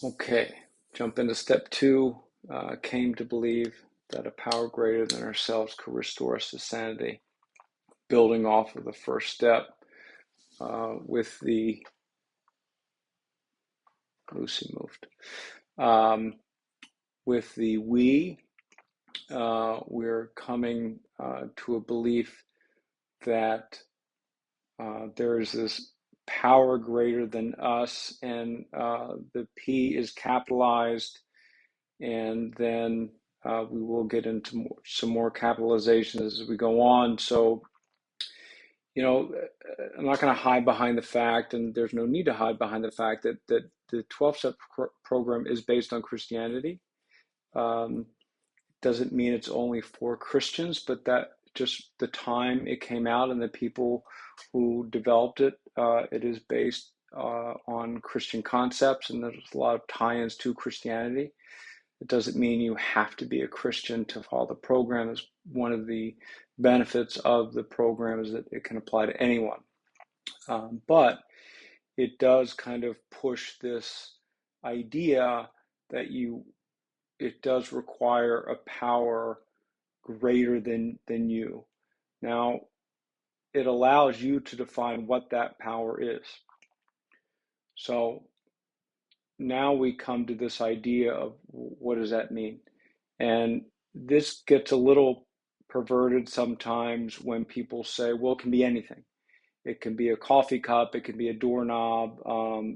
Okay, jump into step two. Came to believe that a power greater than ourselves could restore us to sanity. Building off of the first step with the Lucy moved. With the we're coming to a belief that there is this power greater than us, and the P is capitalized, and then we will get into some more capitalizations as we go on. So, I'm not going to hide behind the fact, and there's no need to hide behind the fact that the 12-step program is based on Christianity. Um, doesn't mean it's only for Christians, but that just the time it came out and the people who developed it, it is based on Christian concepts, and there's a lot of tie-ins to Christianity. It doesn't mean you have to be a Christian to follow the program. Is one of the benefits of the program is that it can apply to anyone. But it does kind of push this idea that it does require a power greater than you. Now, it allows you to define what that power is. So now we come to this idea of what does that mean? And this gets a little perverted sometimes when people say, well, it can be anything. It can be a coffee cup, it can be a doorknob,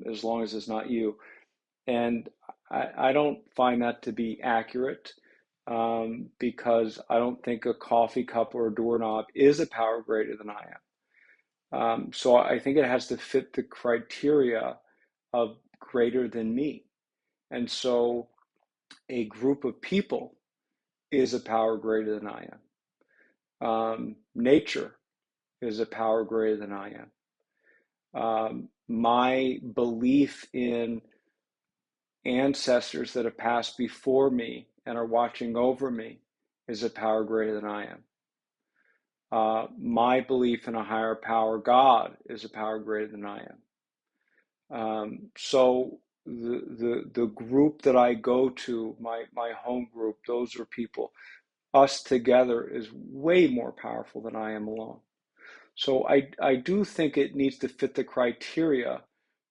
as long as it's not you. And I don't find that to be accurate, because I don't think a coffee cup or a doorknob is a power greater than I am. So I think it has to fit the criteria of greater than me. And so a group of people is a power greater than I am. Nature is a power greater than I am. My belief in ancestors that have passed before me and are watching over me is a power greater than I am. My belief in a higher power, God, is a power greater than I am. So the group that I go to, my home group, those are people. Us together is way more powerful than I am alone. So I do think it needs to fit the criteria,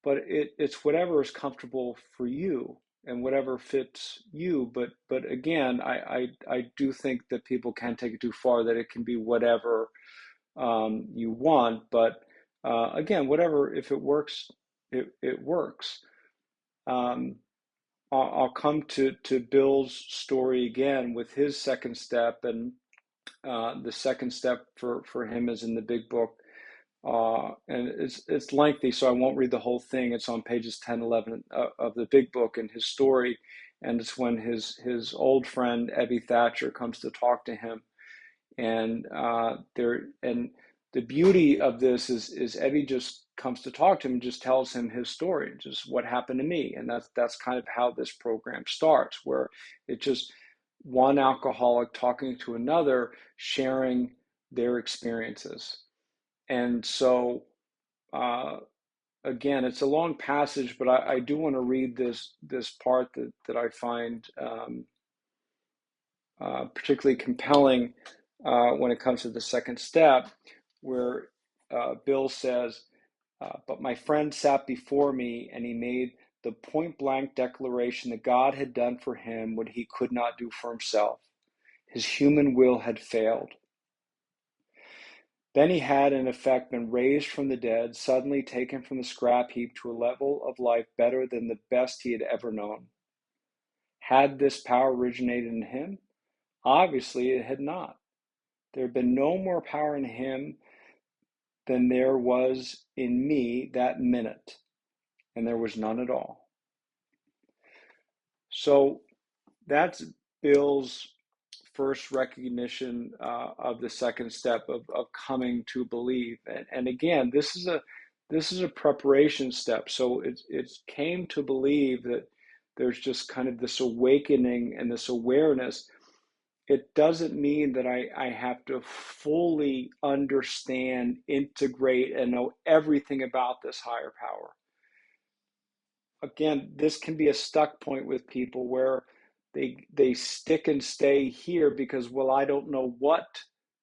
but it's whatever is comfortable for you and whatever fits you. But again, I do think that people can take it too far, that it can be whatever you want. But again, whatever, if it works, it works. Um, I'll come to Bill's story again with his second step, and the second step for him is in the big book. And it's lengthy, so I won't read the whole thing. It's on pages 10, 11 of the big book and his story. And it's when his old friend, Ebby Thatcher, comes to talk to him. And the beauty of this is Ebby just comes to talk to him and just tells him his story, just what happened to me. And that's kind of how this program starts, where it just one alcoholic talking to another, sharing their experiences. And so, again, it's a long passage, but I do want to read this part that I find particularly compelling when it comes to the second step, where Bill says, but my friend sat before me and he made the point blank declaration that God had done for him what he could not do for himself. His human will had failed. Then he had, in effect, been raised from the dead, suddenly taken from the scrap heap to a level of life better than the best he had ever known. Had this power originated in him? Obviously, it had not. There had been no more power in him than there was in me that minute, and there was none at all. So that's Bill's first recognition of the second step of coming to believe. And again, this is a preparation step. So it came to believe that there's just kind of this awakening and this awareness. It doesn't mean that I have to fully understand, integrate, and know everything about this higher power. again, this can be a stuck point with people where they stick and stay here because, well, I don't know what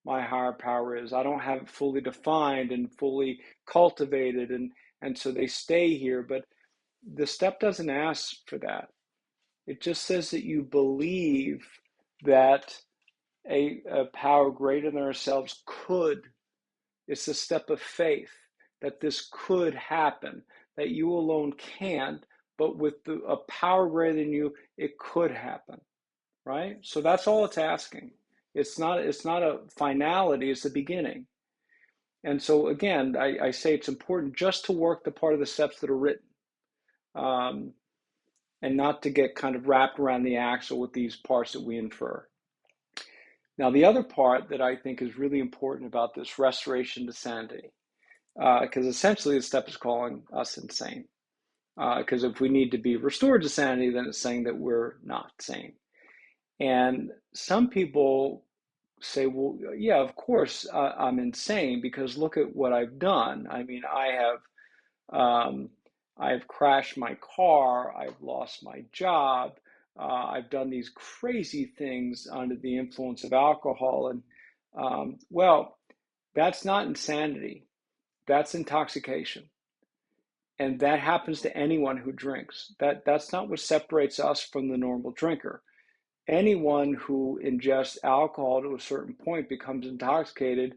my higher power is. I don't have it fully defined and fully cultivated, and so they stay here. But the step doesn't ask for that. It just says that you believe that a power greater than ourselves could. It's a step of faith that this could happen, that you alone can't, but with a power greater than you, it could happen, right? So that's all it's asking. It's not a finality, it's a beginning. And so again, I say it's important just to work the part of the steps that are written, um, and not to get kind of wrapped around the axle with these parts that we infer. Now, the other part that I think is really important about this restoration to sanity, because essentially the step is calling us insane. Because if we need to be restored to sanity, then it's saying that we're not sane. And some people say, well, yeah, of course I'm insane because look at what I've done. I mean, um, I've crashed my car, I've lost my job, I've done these crazy things under the influence of alcohol. And well, that's not insanity, that's intoxication. And that happens to anyone who drinks. That's not what separates us from the normal drinker. Anyone who ingests alcohol to a certain point becomes intoxicated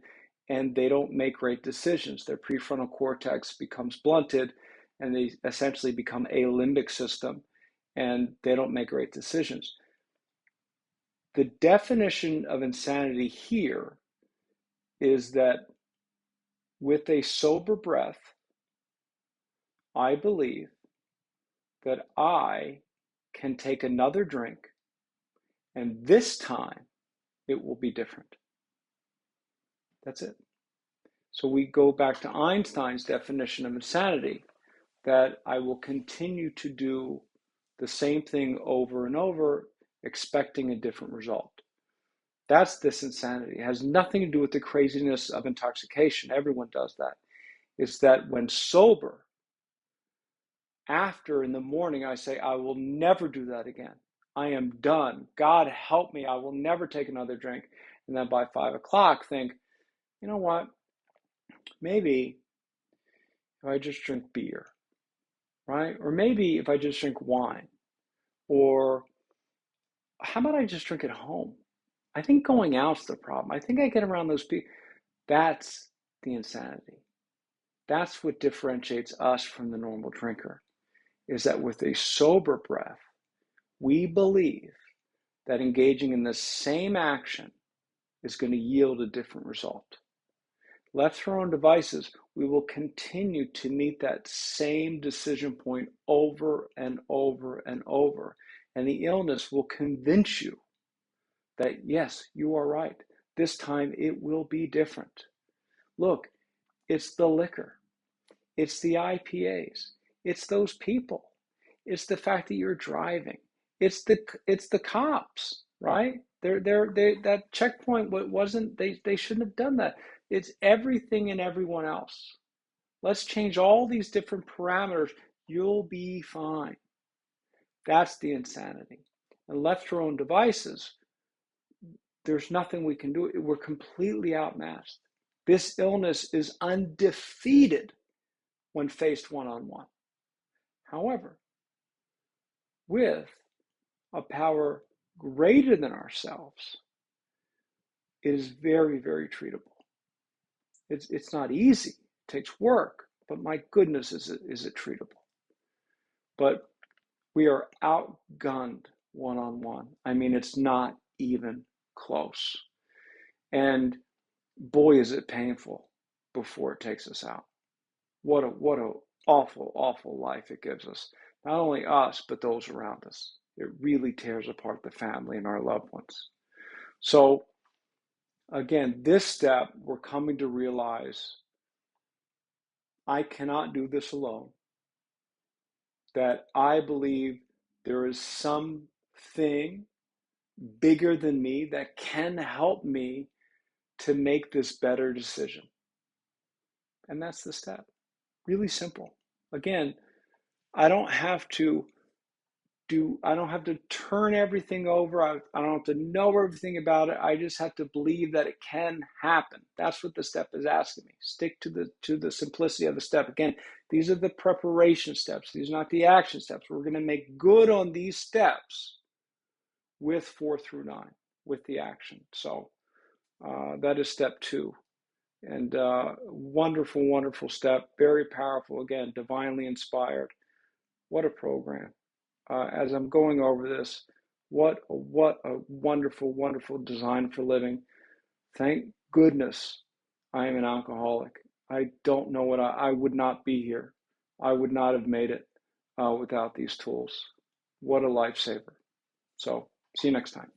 and they don't make great decisions. Their prefrontal cortex becomes blunted and they essentially become a limbic system and they don't make great decisions. The definition of insanity here is that with a sober breath, I believe that I can take another drink and this time it will be different. That's it. So we go back to Einstein's definition of insanity, that I will continue to do the same thing over and over, expecting a different result. That's this insanity. It has nothing to do with the craziness of intoxication. Everyone does that. It's that when sober, after in the morning, I say, I will never do that again. I am done. God help me. I will never take another drink. And then by 5 o'clock, think, you know what? Maybe if I just drink beer, right? Or maybe if I just drink wine, or how about I just drink at home? I think going out's the problem. I think I get around those people. That's the insanity. That's what differentiates us from the normal drinker, is that with a sober breath, we believe that engaging in the same action is going to yield a different result. Left to our own devices, we will continue to meet that same decision point over and over and over. And the illness will convince you that, yes, you are right. This time it will be different. Look, it's the liquor, it's the IPAs, it's those people, it's the fact that you're driving, it's the cops, right? They that checkpoint wasn't they shouldn't have done that. It's everything and everyone else. Let's change all these different parameters. You'll be fine. That's the insanity. And left to our own devices, there's nothing we can do. We're completely outmatched. This illness is undefeated when faced one-on-one. However, with a power greater than ourselves, it is very, very treatable. It's not easy. It takes work, but my goodness, is it treatable. But we are outgunned one-on-one. I mean, it's not even close. And boy, is it painful before it takes us out. What a awful, awful life it gives us. Not only us, but those around us. It really tears apart the family and our loved ones. So again, this step, we're coming to realize I cannot do this alone. That I believe there is something bigger than me that can help me to make this better decision. And that's the step. Really simple. Again, I don't have to I don't have to turn everything over. I don't have to know everything about it. I just have to believe that it can happen. That's what the step is asking me. Stick to the simplicity of the step. Again, these are the preparation steps. These are not the action steps. We're going to make good on these steps with 4 through 9, with the action. So that is step 2. And wonderful, wonderful step. Very powerful. Again, divinely inspired. What a program. As I'm going over this, what a wonderful, wonderful design for living. Thank goodness I am an alcoholic. I don't know what I would not be here. I would not have made it without these tools. What a lifesaver. So, see you next time.